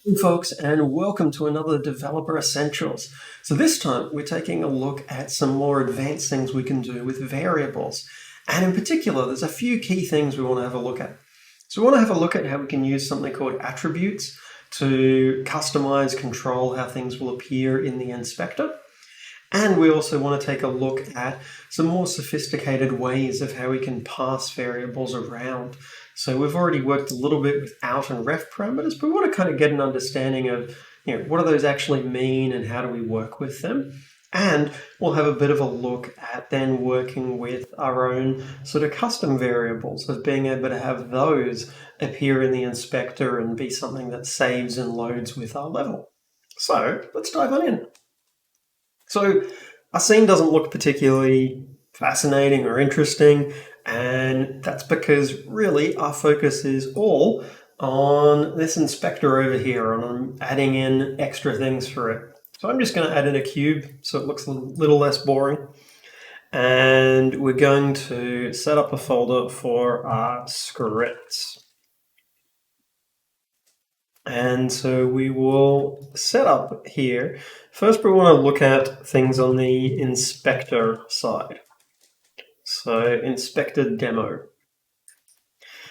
Hey folks, and welcome to another Developer Essentials. So this time we're taking a look at some more advanced things we can do with variables. And in particular, there's a few key things we want to have a look at. So we want to have a look at how we can use something called attributes to customize, control how things will appear in the inspector. And we also want to take a look at some more sophisticated ways of how we can pass variables around. So we've already worked a little bit with out and ref parameters, but we want to kind of get an understanding of, what do those actually mean and how do we work with them? And we'll have a bit of a look at then working with our own sort of custom variables, of being able to have those appear in the inspector and be something that saves and loads with our level. So let's dive on in. So our scene doesn't look particularly fascinating or interesting, and that's because really our focus is all on this inspector over here, and I'm adding in extra things for it. So I'm just going to add in a cube so it looks a little less boring. And we're going to set up a folder for our scripts. And so we will set up here. First, we want to look at things on the inspector side. So inspector demo.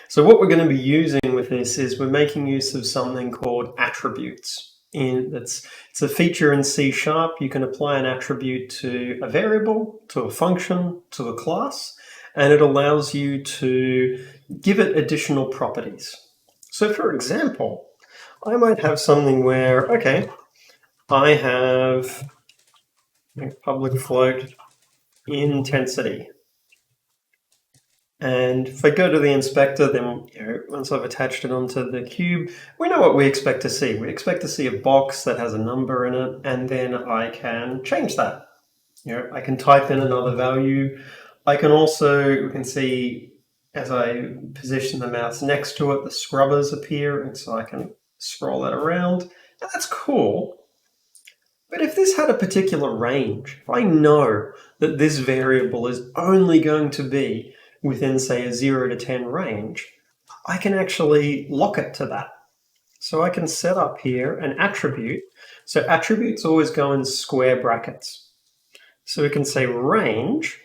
So what we're going to be using with this is we're making use of something called attributes. It's a feature in C#. You can apply an attribute to a variable, to a function, to a class, and it allows you to give it additional properties. So for example, I might have something where, okay, I have public float intensity. And if I go to the inspector, then once I've attached it onto the cube, we know what we expect to see. We expect to see a box that has a number in it, and then I can change that. I can type in another value. I can also, we can see as I position the mouse next to it, the scrubbers appear, and so I can scroll that around. And that's cool. But if this had a particular range, if I know that this variable is only going to be within, say, a 0 to 10 range, I can actually lock it to that. So I can set up here an attribute. So attributes always go in square brackets. So we can say range,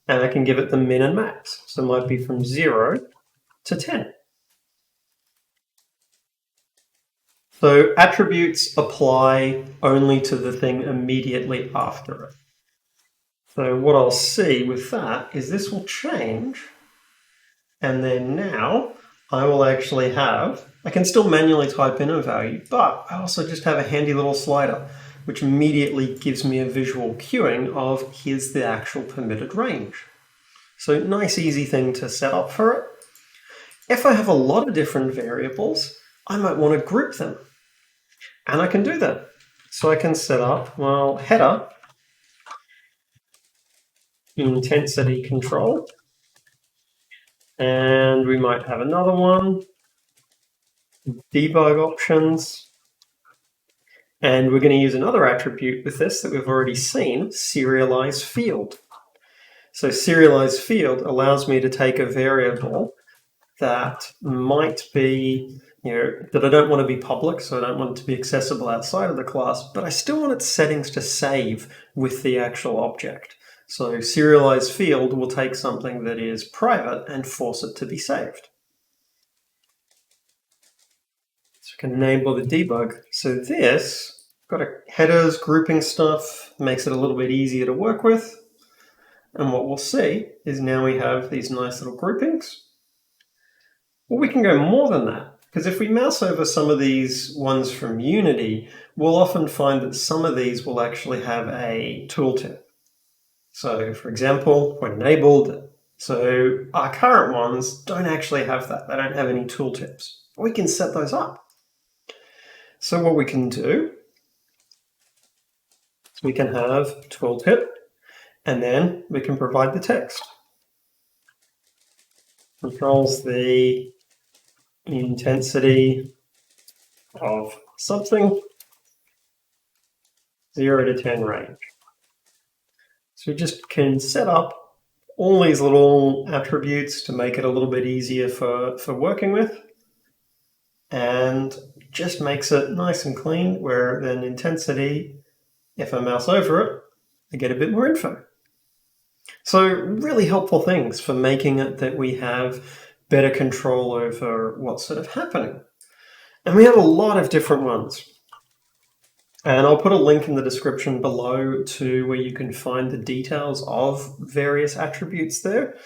and I can give it the min and max. So it might be from 0 to 10. So attributes apply only to the thing immediately after it. So what I'll see with that is this will change, and then now I will actually have, I can still manually type in a value, but I also just have a handy little slider which immediately gives me a visual cueing of here's the actual permitted range. So nice easy thing to set up for it. If I have a lot of different variables, I might want to group them, and I can do that. So I can set up, well, header intensity control, and we might have another one, debug options, and we're going to use another attribute with this that we've already seen, serialize field. So serialize field allows me to take a variable that might be, that I don't want to be public, so I don't want it to be accessible outside of the class, but I still want its settings to save with the actual object. So serialize field will take something that is private and force it to be saved. So we can enable the debug. So this, got a headers, grouping stuff, makes it a little bit easier to work with. And what we'll see is now we have these nice little groupings. Well, we can go more than that, because if we mouse over some of these ones from Unity, we'll often find that some of these will actually have a tooltip. So for example, when enabled, so our current ones don't actually have that. They don't have any tooltips. We can set those up. So what we can do is we can have tooltip, and then we can provide the text. Controls the intensity of something, 0 to 10 range. So we just can set up all these little attributes to make it a little bit easier for working with. And just makes it nice and clean, where then intensity, if I mouse over it, I get a bit more info. So really helpful things for making it that we have better control over what's sort of happening. And we have a lot of different ones. And I'll put a link in the description below to where you can find the details of various attributes there.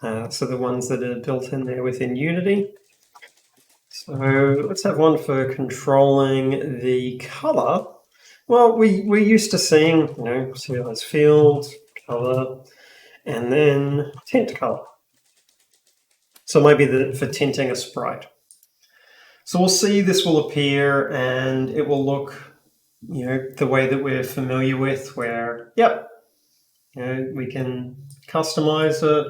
So the ones that are built in there within Unity. So let's have one for controlling the color. Well, we're used to seeing, serialize field, color, and then tint color. So maybe for tinting a sprite. So we'll see this will appear and it will look, the way that we're familiar with, where, yep, we can customize it.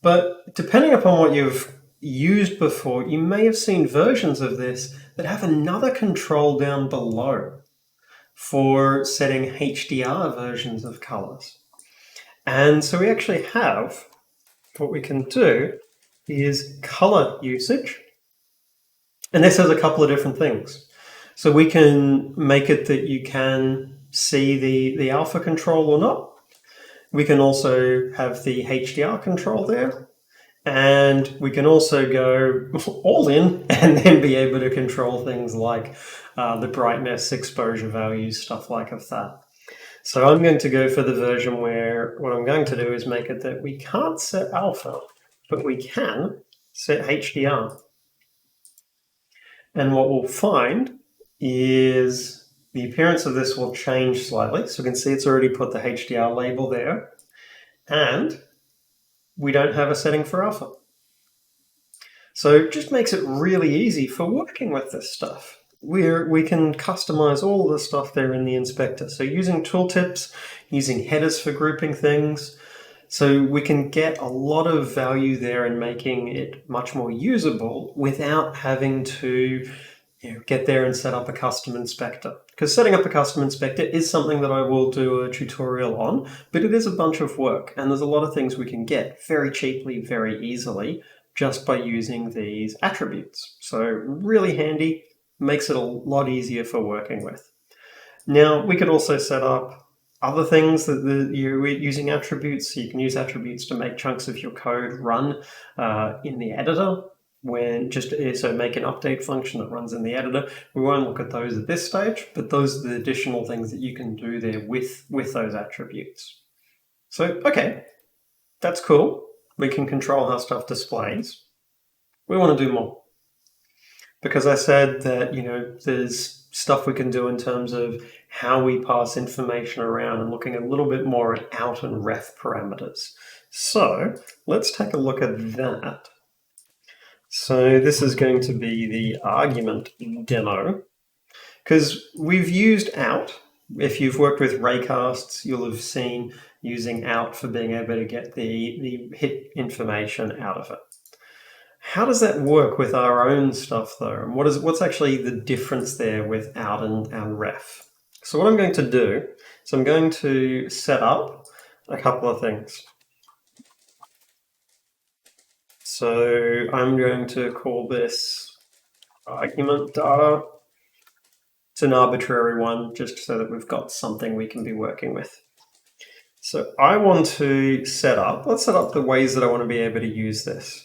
But depending upon what you've used before, you may have seen versions of this that have another control down below for setting HDR versions of colors. And so we actually have, what we can do is color usage. And this has a couple of different things. So we can make it that you can see the alpha control or not. We can also have the HDR control there. And we can also go all in and then be able to control things like the brightness, exposure values, stuff like that. So I'm going to go for the version where what I'm going to do is make it that we can't set alpha, but we can set HDR. And what we'll find is the appearance of this will change slightly. So we can see it's already put the HDR label there. And we don't have a setting for alpha. So it just makes it really easy for working with this stuff. We can customize all of the stuff there in the inspector. So using tooltips, using headers for grouping things. So we can get a lot of value there in making it much more usable without having to get there and set up a custom inspector. Because setting up a custom inspector is something that I will do a tutorial on, but it is a bunch of work, and there's a lot of things we can get very cheaply, very easily, just by using these attributes. So really handy, makes it a lot easier for working with. Now, we could also set up other things that you're using attributes. So you can use attributes to make chunks of your code run in the editor. So make an update function that runs in the editor. We won't look at those at this stage, but those are the additional things that you can do there with those attributes. So, okay, that's cool. We can control how stuff displays. We want to do more. Because I said that, there's stuff we can do in terms of how we pass information around and looking a little bit more at out and ref parameters. So let's take a look at that. So this is going to be the argument demo, because we've used out. If you've worked with raycasts, you'll have seen using out for being able to get the hit information out of it. How does that work with our own stuff though? And what's actually the difference there with out and ref? So what I'm going to do is I'm going to set up a couple of things. So I'm going to call this argument data. It's an arbitrary one, just so that we've got something we can be working with. So I want to let's set up the ways that I want to be able to use this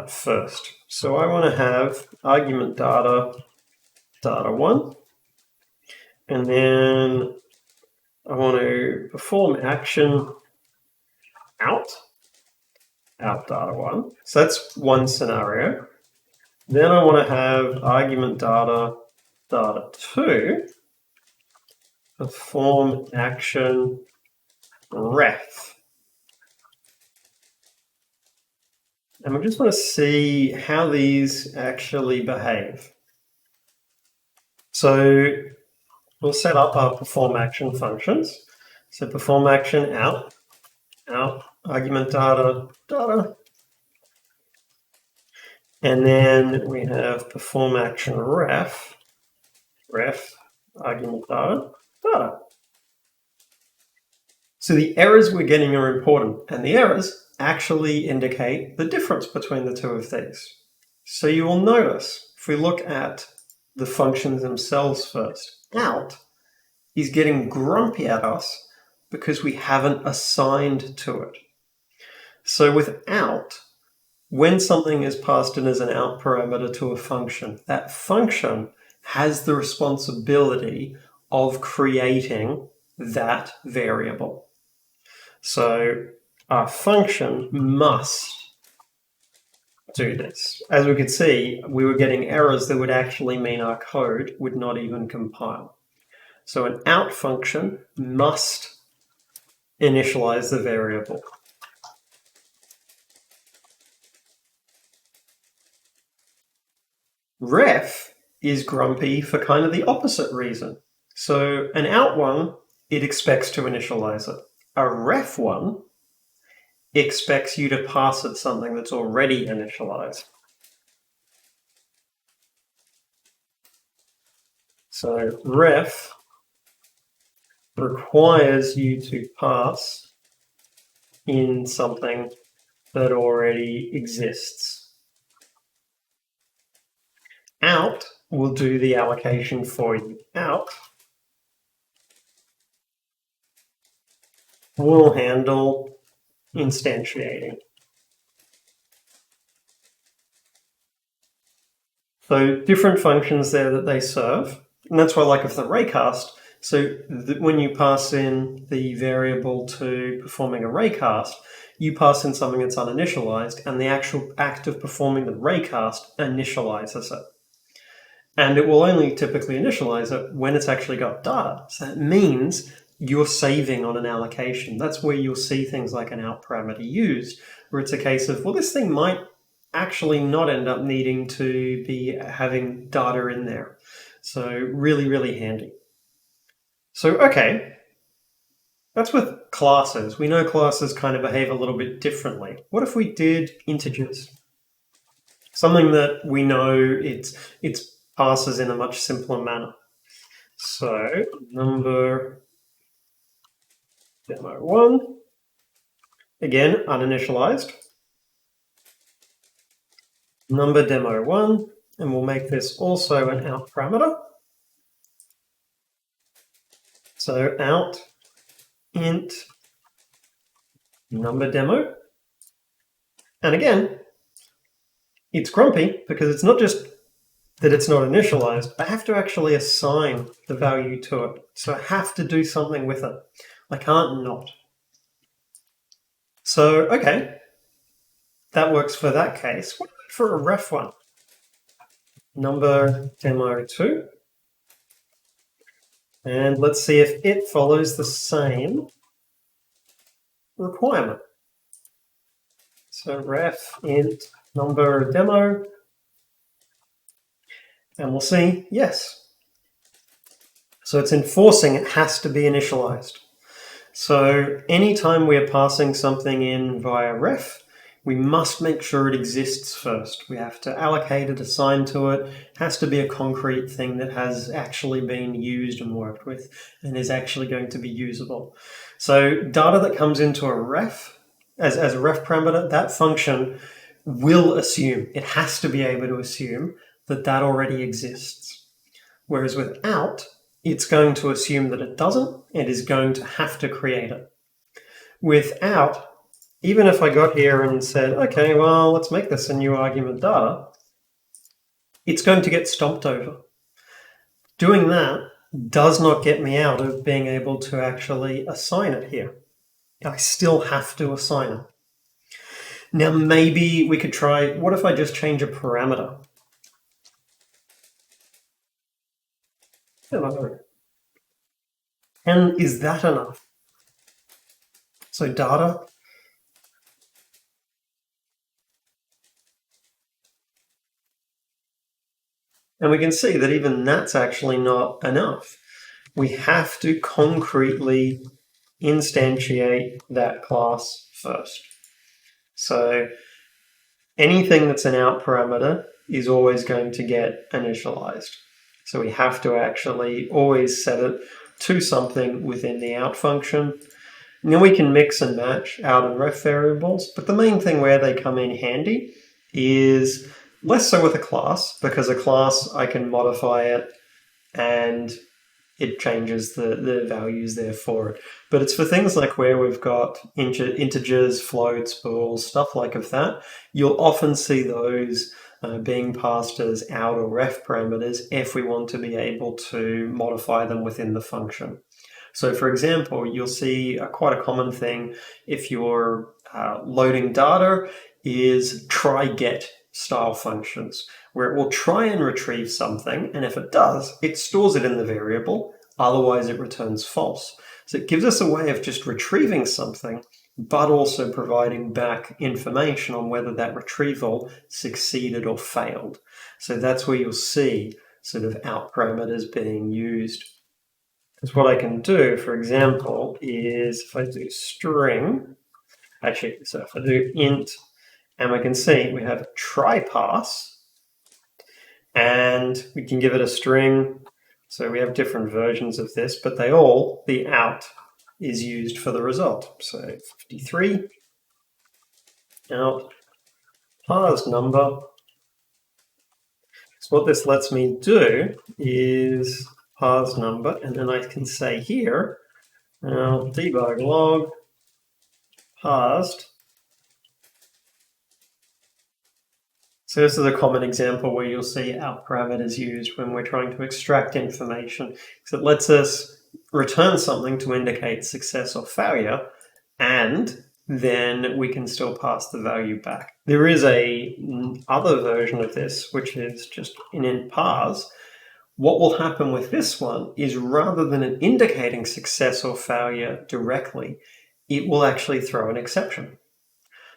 first. So I want to have argument data1, and then I want to perform action out data1. So that's one scenario. Then I want to have argument data2, perform action ref. And we just want to see how these actually behave. So we'll set up our perform action functions. So perform action out, argument data. And then we have perform action ref, argument data. So the errors we're getting are important, and the errors actually indicate the difference between the two of these. So you will notice, if we look at the functions themselves first. Out is getting grumpy at us because we haven't assigned to it. So with out, when something is passed in as an out parameter to a function, that function has the responsibility of creating that variable. So our function must do this. As we could see, we were getting errors that would actually mean our code would not even compile. So an out function must initialize the variable. Ref is grumpy for kind of the opposite reason. So an out one, it expects to initialize it. A ref one expects you to pass it something that's already initialized. So ref requires you to pass in something that already exists. Out will do the allocation for you. Out will handle instantiating. So different functions there that they serve. And that's why I like with the raycast. So when you pass in the variable to performing a raycast, you pass in something that's uninitialized, and the actual act of performing the raycast initializes it. And it will only typically initialize it when it's actually got data. So that means you're saving on an allocation. That's where you'll see things like an out parameter used, where it's a case of, well, this thing might actually not end up needing to be having data in there. So really, really handy. So, okay, that's with classes. We know classes kind of behave a little bit differently. What if we did integers? Something that we know it's passes in a much simpler manner. So number demo 1, again, uninitialized. Number demo 1, and we'll make this also an out parameter. So out int number demo. And again, it's grumpy because it's not just that it's not initialized. I have to actually assign the value to it. So I have to do something with it. I can't not. So, okay, that works for that case. What about for a ref one? Number demo 2. And let's see if it follows the same requirement. So ref int number demo, and we'll see, yes. So it's enforcing it has to be initialized. So anytime we're passing something in via ref, we must make sure it exists first. We have to allocate it, assign to it. It has to be a concrete thing that has actually been used and worked with and is actually going to be usable. So data that comes into a ref, as a ref parameter, that function will assume, it has to be able to assume that that already exists. Whereas with out, it's going to assume that it doesn't and is going to have to create it. With out, even if I got here and said, okay, well, let's make this a new argument data, it's going to get stomped over. Doing that does not get me out of being able to actually assign it here. I still have to assign it. Now, maybe we could try, what if I just change a parameter? And is that enough? So data. And we can see that even that's actually not enough. We have to concretely instantiate that class first. So anything that's an out parameter is always going to get initialized. So we have to actually always set it to something within the out function. Now we can mix and match out and ref variables, but the main thing where they come in handy is Less so with a class, because a class I can modify it and it changes the values there for it. But it's for things like where we've got integers, floats, bools, stuff like of that. You'll often see those being passed as out or ref parameters if we want to be able to modify them within the function. So for example, you'll see quite a common thing if you're loading data is try get style functions, where it will try and retrieve something, and if it does, it stores it in the variable, otherwise it returns false. So it gives us a way of just retrieving something, but also providing back information on whether that retrieval succeeded or failed. So that's where you'll see sort of out parameters being used. Because what I can do, for example, is if I do string, actually, so if I do int, and we can see we have try pass, and we can give it a string. So we have different versions of this, but they all, the out is used for the result. So 53, out, parse number. So what this lets me do is parse number, and then I can say here, now debug log parsed. So this is a common example where you'll see out parameters used when we're trying to extract information, because it lets us return something to indicate success or failure, and then we can still pass the value back. There is a other version of this, which is just an int parse. What will happen with this one is rather than it indicating success or failure directly, it will actually throw an exception.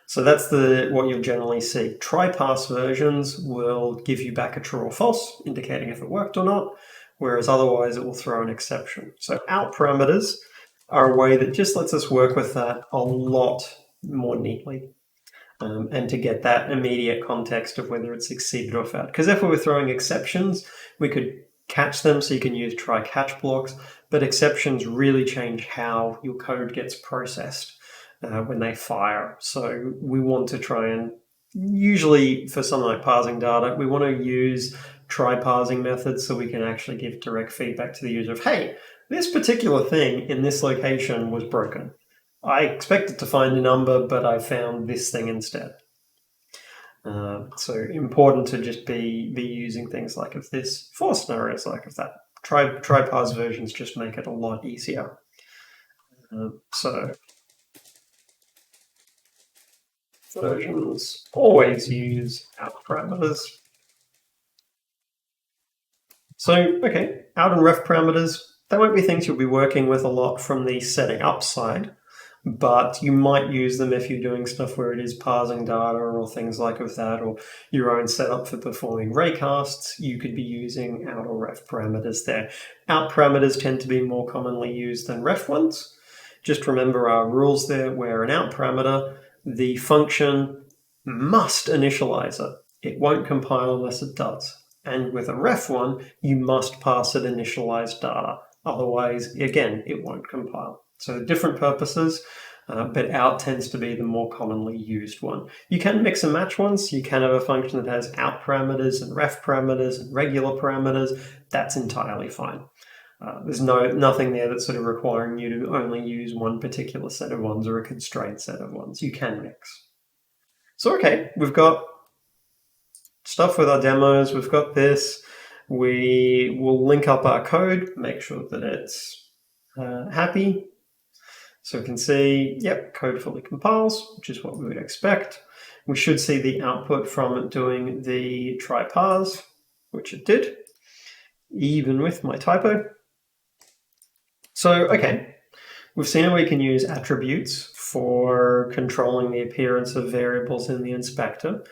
So that's what you'll generally see. Try-pass versions will give you back a true or false, indicating if it worked or not, whereas otherwise it will throw an exception. So out parameters are a way that just lets us work with that a lot more neatly. And to get that immediate context of whether it succeeded or failed. Because if we were throwing exceptions, we could catch them, so you can use try catch blocks, but exceptions really change how your code gets processed when they fire. So we want to try and, usually for something like parsing data, we want to use try parsing methods so we can actually give direct feedback to the user of, hey, this particular thing in this location was broken. I expected to find a number, but I found this thing instead. So important to just be using things like of this for scenarios like of that. Try parse versions just make it a lot easier. So versions always use out parameters. So, okay, out and ref parameters, they won't be things you'll be working with a lot from the setting up side, but you might use them if you're doing stuff where it is parsing data or things like of that, or your own setup for performing raycasts. You could be using out or ref parameters there. Out parameters tend to be more commonly used than ref ones. Just remember our rules there, where an out parameter, the function must initialize it. It won't compile unless it does. And with a ref one, you must pass it initialized data. Otherwise, again, it won't compile. So different purposes, but out tends to be the more commonly used one. You can mix and match ones. You can have a function that has out parameters and ref parameters and regular parameters. That's entirely fine. There's nothing there that's sort of requiring you to only use one particular set of ones or a constrained set of ones. You can mix. So, okay, we've got stuff with our demos. We've got this. We will link up our code, make sure that it's happy. So we can see, yep, code fully compiles, which is what we would expect. We should see the output from doing the try parse, which it did, even with my typo. So, okay, we've seen how we can use attributes for controlling the appearance of variables in the inspector.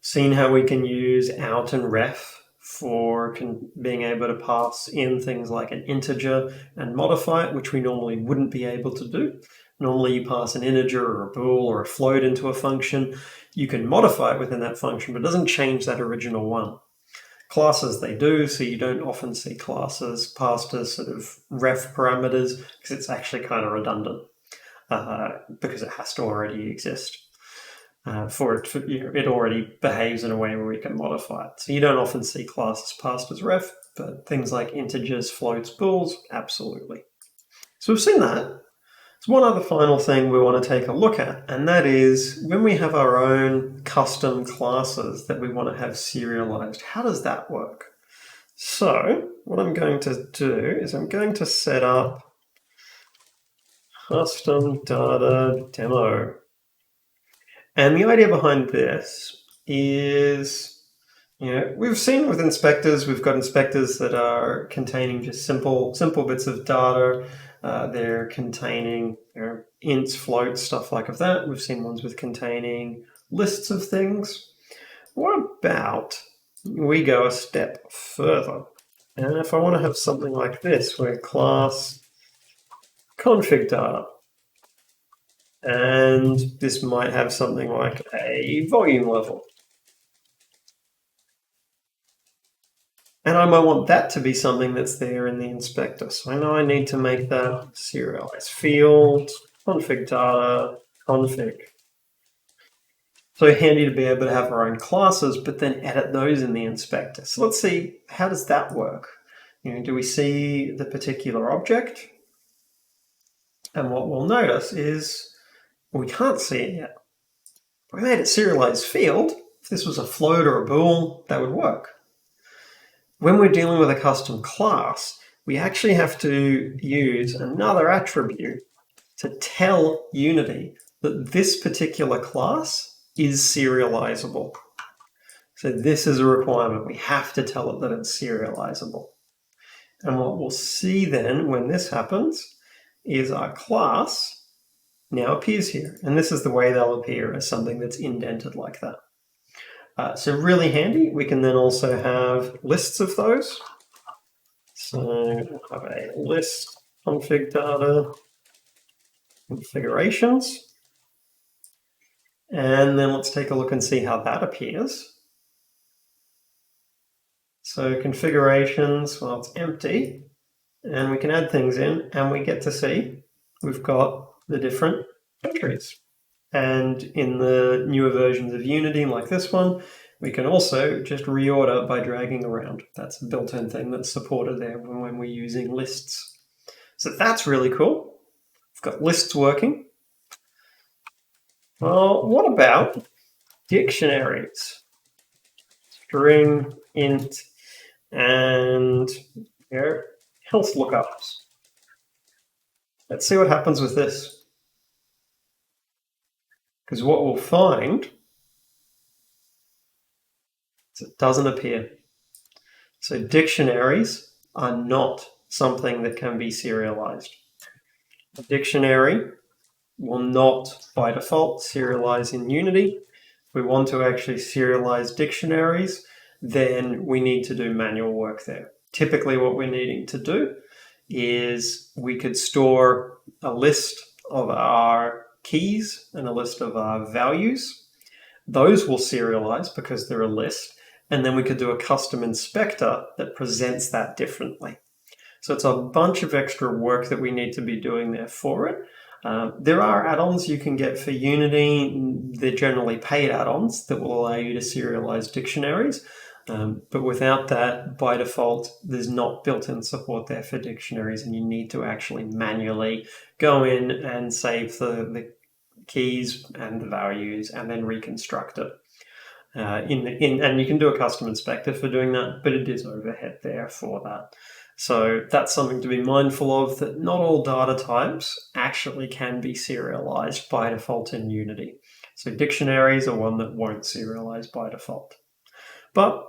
Seen how we can use out and ref for being able to pass in things like an integer and modify it, which we normally wouldn't be able to do. Normally you pass an integer or a bool or a float into a function. You can modify it within that function, but it doesn't change that original one. Classes they do, so you don't often see classes passed as sort of ref parameters because it's actually kind of redundant because it has to already exist. it already behaves in a way where we can modify it. So you don't often see classes passed as ref, but things like integers, floats, bools, absolutely. So we've seen that. There's one other final thing we want to take a look at, and that is when we have our own custom classes that we want to have serialized, how does that work? So what I'm going to do is I'm going to set up custom data demo. And the idea behind this is, we've seen with inspectors, we've got inspectors that are containing just simple bits of data. They're containing ints, floats, stuff like that. We've seen ones with containing lists of things. What about we go a step further? And if I want to have something like this, where class config data, and this might have something like a volume level. And I might want that to be something that's there in the inspector. So I know I need to make that serialize field, config data, config. So handy to be able to have our own classes, but then edit those in the inspector. So let's see, how does that work? Do we see the particular object? And what we'll notice is we can't see it yet. If we made it serialized field, if this was a float or a bool, that would work. When we're dealing with a custom class, we actually have to use another attribute to tell Unity that this particular class is serializable. So this is a requirement. We have to tell it that it's serializable. And what we'll see then when this happens is our class now appears here. And this is the way they'll appear, as something that's indented like that. So really handy. We can then also have lists of those. So we'll have a list config data configurations. And then let's take a look and see how that appears. So configurations, well, it's empty. And we can add things in, and we get to see we've got the different entries. And in the newer versions of Unity, like this one, we can also just reorder by dragging around. That's a built-in thing that's supported there when we're using lists. So that's really cool. We've got lists working. Well, what about dictionaries? String, int, and health lookups. Let's see what happens with this. Because what we'll find is it doesn't appear. So dictionaries are not something that can be serialized. A dictionary will not, by default, serialize in Unity. If we want to actually serialize dictionaries, then we need to do manual work there. Typically what we're needing to do is we could store a list of our keys and a list of our values. Those will serialize because they're a list, and then we could do a custom inspector that presents that differently. So it's a bunch of extra work that we need to be doing there for it. There are add-ons you can get for Unity. They're generally paid add-ons that will allow you to serialize dictionaries. But without that, by default, there's not built-in support there for dictionaries, and you need to actually manually go in and save the keys and the values and then reconstruct it. And you can do a custom inspector for doing that, but it is overhead there for that. So that's something to be mindful of, that not all data types actually can be serialized by default in Unity. So dictionaries are one that won't serialize by default. But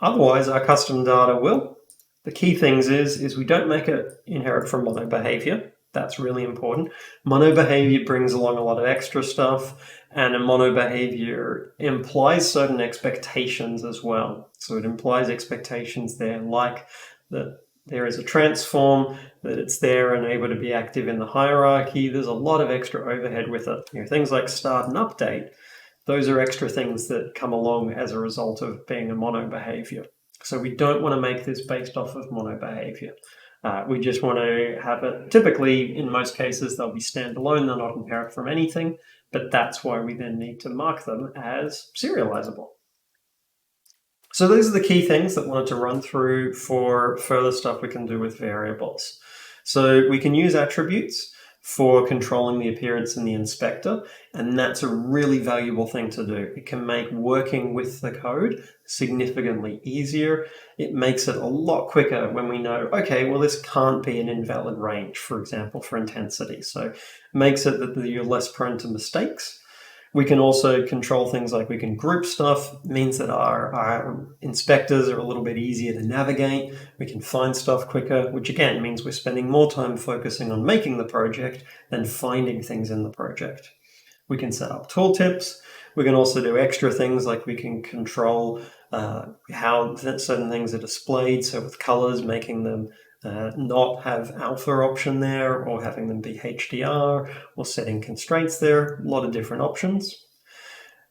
otherwise, our custom data will. The key things is we don't make it inherit from mono behavior. That's really important. Mono behavior brings along a lot of extra stuff, and a mono behavior implies certain expectations as well. So it implies expectations there, like that there is a transform, that it's there and able to be active in the hierarchy. There's a lot of extra overhead with it. Things like start and update. Those are extra things that come along as a result of being a mono behavior. So we don't want to make this based off of mono behavior. We just want to have it, typically in most cases they'll be standalone, they'll not inherit from anything, but that's why we then need to mark them as serializable. So those are the key things that I wanted to run through for further stuff we can do with variables. So we can use attributes for controlling the appearance in the inspector, and that's a really valuable thing to do. It can make working with the code significantly easier. It makes it a lot quicker when we know, okay, well, this can't be an invalid range, for example, for intensity. So it makes it that you're less prone to mistakes. We can also control things like we can group stuff. It means that our inspectors are a little bit easier to navigate. We can find stuff quicker, which again means we're spending more time focusing on making the project than finding things in the project. We can set up tooltips. We can also do extra things like we can control how certain things are displayed. So with colors, making them not have alpha option there, or having them be HDR, or setting constraints there, a lot of different options.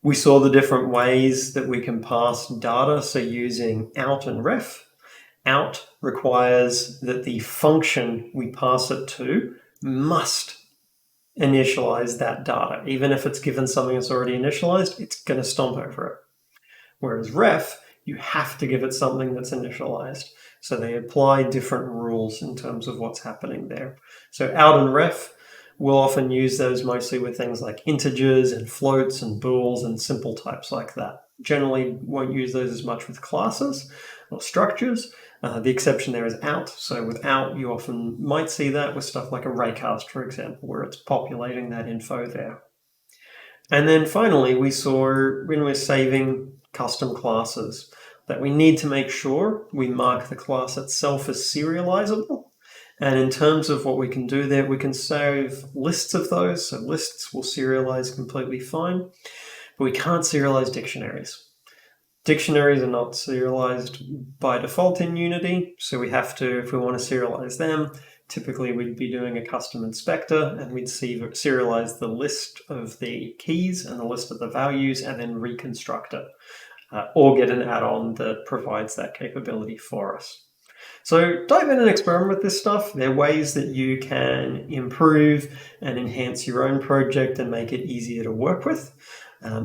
We saw the different ways that we can pass data, so using out and ref. Out requires that the function we pass it to must initialize that data. Even if it's given something that's already initialized, it's going to stomp over it. Whereas ref, you have to give it something that's initialized. So they apply different rules in terms of what's happening there. So out and ref, we'll often use those mostly with things like integers and floats and bools and simple types like that. Generally won't use those as much with classes or structures. The exception there is out. So with out, you often might see that with stuff like a raycast, for example, where it's populating that info there. And then finally, we saw when we're saving custom classes that we need to make sure we mark the class itself as serializable. And in terms of what we can do there, we can save lists of those. So lists will serialize completely fine, but we can't serialize dictionaries. Dictionaries are not serialized by default in Unity, so we have to, if we want to serialize them, typically we'd be doing a custom inspector, and we'd serialize the list of the keys and the list of the values and then reconstruct it, or get an add-on that provides that capability for us. So dive in and experiment with this stuff. There are ways that you can improve and enhance your own project and make it easier to work with.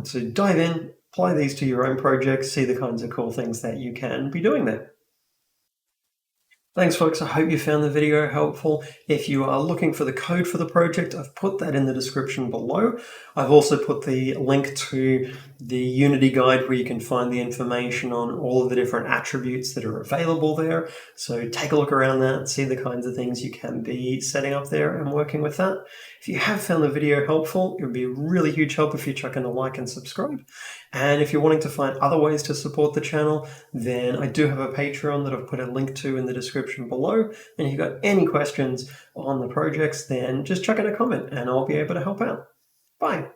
So dive in, apply these to your own projects, see the kinds of cool things that you can be doing there. Thanks, folks. I hope you found the video helpful. If you are looking for the code for the project, I've put that in the description below. I've also put the link to the Unity guide where you can find the information on all of the different attributes that are available there. So take a look around that, see the kinds of things you can be setting up there and working with that. If you have found the video helpful, it would be a really huge help if you chuck in a like and subscribe. And if you're wanting to find other ways to support the channel, then I do have a Patreon that I've put a link to in the description below. And if you've got any questions on the projects, then just chuck in a comment and I'll be able to help out. Bye.